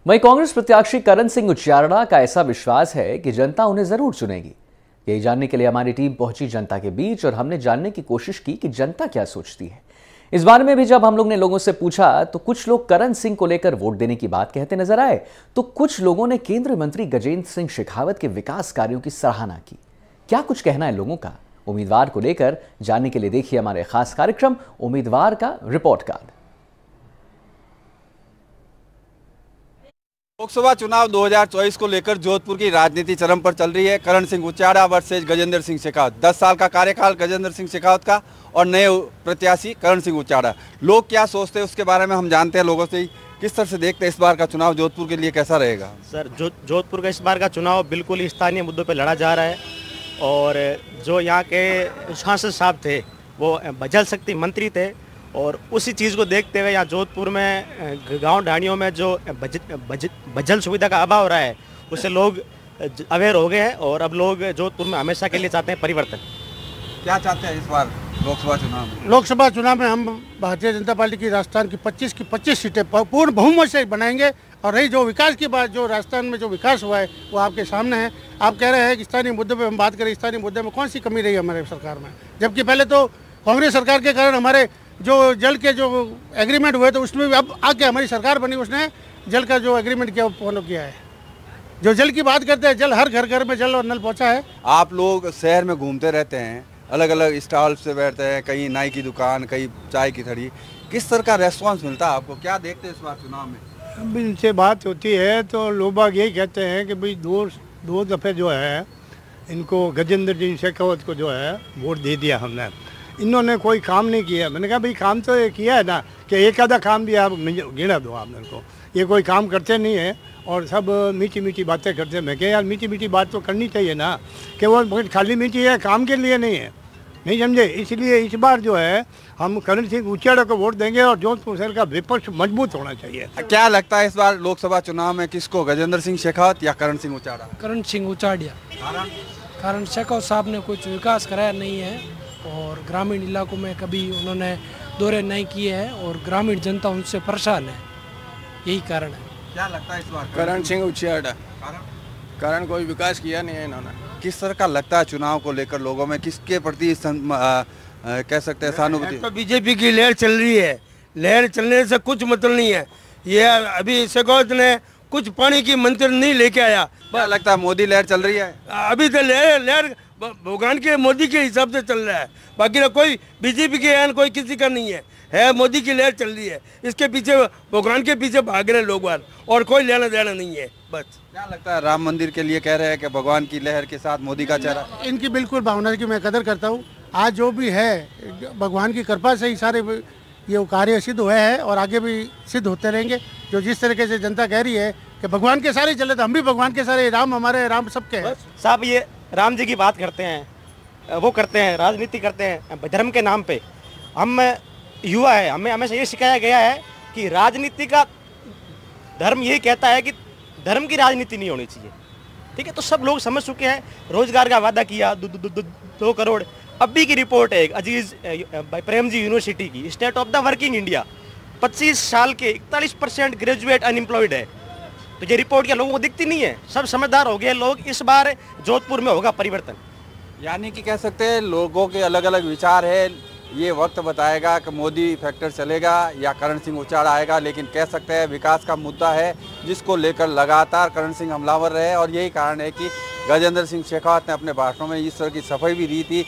वहीं कांग्रेस प्रत्याशी करण सिंह उचियारड़ा का ऐसा विश्वास है कि जनता उन्हें जरूर चुनेगी। यही जानने के लिए हमारी टीम पहुंची जनता के बीच और हमने जानने की कोशिश की कि जनता क्या सोचती है। इस बारे में भी जब हम लोग ने लोगों से पूछा तो कुछ लोग करण सिंह को लेकर वोट देने की बात कहते नजर आए, तो कुछ लोगों ने केंद्रीय मंत्री गजेंद्र सिंह शेखावत के विकास कार्यों की सराहना की। क्या कुछ कहना है लोगों का उम्मीदवार को लेकर, जानने के लिए देखिए हमारे खास कार्यक्रम उम्मीदवार का रिपोर्ट कार्ड। लोकसभा चुनाव 2024 को लेकर जोधपुर की राजनीति चरम पर चल रही है। करण सिंह उचियारड़ा वर्सेज गजेंद्र सिंह शेखावत। 10 साल का कार्यकाल गजेंद्र सिंह शेखावत का और नए प्रत्याशी करण सिंह उचियारड़ा। लोग क्या सोचते हैं उसके बारे में हम जानते हैं लोगों से ही। किस तरह से देखते हैं इस बार का चुनाव जोधपुर के लिए कैसा रहेगा? सर, जोधपुर का इस बार का चुनाव बिल्कुल ही स्थानीय मुद्दों पर लड़ा जा रहा है और जो यहाँ के सांसद साहब थे वो जल शक्ति मंत्री थे और उसी चीज़ को देखते हुए यहाँ जोधपुर में गांव ढाणियों में जो भजल सुविधा का अभाव हो रहा है उससे लोग अवेयर हो गए हैं और अब लोग जोधपुर में हमेशा के लिए चाहते हैं परिवर्तन। क्या चाहते हैं इस बार लोकसभा चुनाव में? लोकसभा चुनाव में हम भारतीय जनता पार्टी की राजस्थान की 25 की 25 सीटें पूर्ण बहुमत से बनाएंगे। और रही जो विकास की बात, जो राजस्थान में जो विकास हुआ है वो आपके सामने है। आप कह रहे हैं कि स्थानीय मुद्दे पर हम बात करें, स्थानीय मुद्दे में कौन सी कमी रही हमारे सरकार में? जबकि पहले तो कांग्रेस सरकार के कारण हमारे जो जल के जो एग्रीमेंट हुए थे उसमें भी अब आके हमारी सरकार बनी, उसने जल का जो एग्रीमेंट किया वो फॉलो किया है। जो जल की बात करते हैं, जल हर घर घर में जल और नल पहुंचा है। आप लोग शहर में घूमते रहते हैं, अलग अलग स्टॉल से बैठते हैं, कहीं नाई की दुकान, कहीं चाय की थड़ी। किस तरह का रेस्पॉन्स मिलता है आपको? क्या देखते हैं इस बार चुनाव में? अब इनसे बात होती है तो लोग बाग यही कहते हैं कि भाई दो दफ़े जो है इनको गजेंद्र सिंह शेखावत को जो है वोट दे दिया हमने। इन्होंने कोई काम नहीं किया। मैंने कहा भाई काम तो ये किया है ना, कि एक आधा काम भी आप गिना दो आप मेरे को। ये कोई काम करते नहीं है और सब मीठी मीठी बातें करते हैं। मैं कह यार मीठी मीठी बात तो करनी चाहिए ना, कि वो खाली मीठी है, काम के लिए नहीं है। नहीं समझे? इसलिए इस बार जो है हम करण सिंह उचियारड़ा को वोट देंगे और जोधपुर शहर का विपक्ष मजबूत होना चाहिए। क्या लगता है इस बार लोकसभा चुनाव में किसको, गजेंद्र सिंह शेखावत या करण सिंह उचियारड़ा? करण सिंह उचियारड़ा। कारण शेखावत साहब ने कुछ विकास कराया नहीं है और ग्रामीण इलाकों में कभी उन्होंने दौरे नहीं किए हैं और ग्रामीण जनता उनसे परेशान है, यही कारण है। क्या लगता है इस बार? करण सिंह उचियारड़ा। कारण कोई विकास किया नहीं है इन्होंने। किस तरह का लगता है चुनाव को लेकर लोगों में, किसके प्रति कह सकते हैं सहानुभूति? तो बीजेपी की लहर चल रही है, लहर चलने से कुछ मतलब नहीं है। ये अभी शेखावत ने कुछ पानी की मंत्र नहीं लेके आया। क्या लगता है मोदी लहर चल रही है? अभी तो लहर भगवान के मोदी के हिसाब से चल रहा है, बाकी ना कोई बीजेपी के है कोई किसी का नहीं है मोदी की लहर चल रही है। इसके पीछे भगवान के पीछे भाग रहे लोग और कोई लेना देना नहीं है। बस क्या लगता है राम मंदिर के लिए कह रहे हैं कि भगवान की लहर के साथ मोदी का चेहरा? इनकी बिल्कुल भावना की मैं कदर करता हूँ। आज जो भी है भगवान की कृपा से ही सारे ये कार्य सिद्ध हुए हैं और आगे भी सिद्ध होते रहेंगे। जो जिस तरीके से जनता कह रही है कि भगवान के सारे चले, तो हम भी भगवान के सारे, राम हमारे, राम सबके हैं। साहब ये राम जी की बात करते हैं, वो करते हैं, राजनीति करते हैं धर्म के नाम पे। हम युवा है, हमें हमेशा ये सिखाया गया है कि राजनीति का धर्म यही कहता है कि धर्म की राजनीति नहीं होनी चाहिए। ठीक है, तो सब लोग समझ चुके हैं। रोजगार का वादा किया 2 करोड़। अभी की रिपोर्ट है अजीज प्रेम जी यूनिवर्सिटी की, state of the working India, 25 साल के 41% ग्रेजुएट अनएम्प्लॉयड है। तो ये रिपोर्ट क्या लोगों को दिखती नहीं है? सब समझदार हो गए लोग। इस बार जोधपुर में होगा परिवर्तन। यानी कि कह सकते हैं लोगों के अलग अलग विचार है। ये वक्त बताएगा कि मोदी फैक्टर चलेगा या करण सिंह उचियारड़ा आएगा, लेकिन कह सकते हैं विकास का मुद्दा है जिसको लेकर लगातार करण सिंह हमलावर रहे और यही कारण है कि गजेंद्र सिंह शेखावत ने अपने भाषणों में इस तरह की सफाई भी दी थी।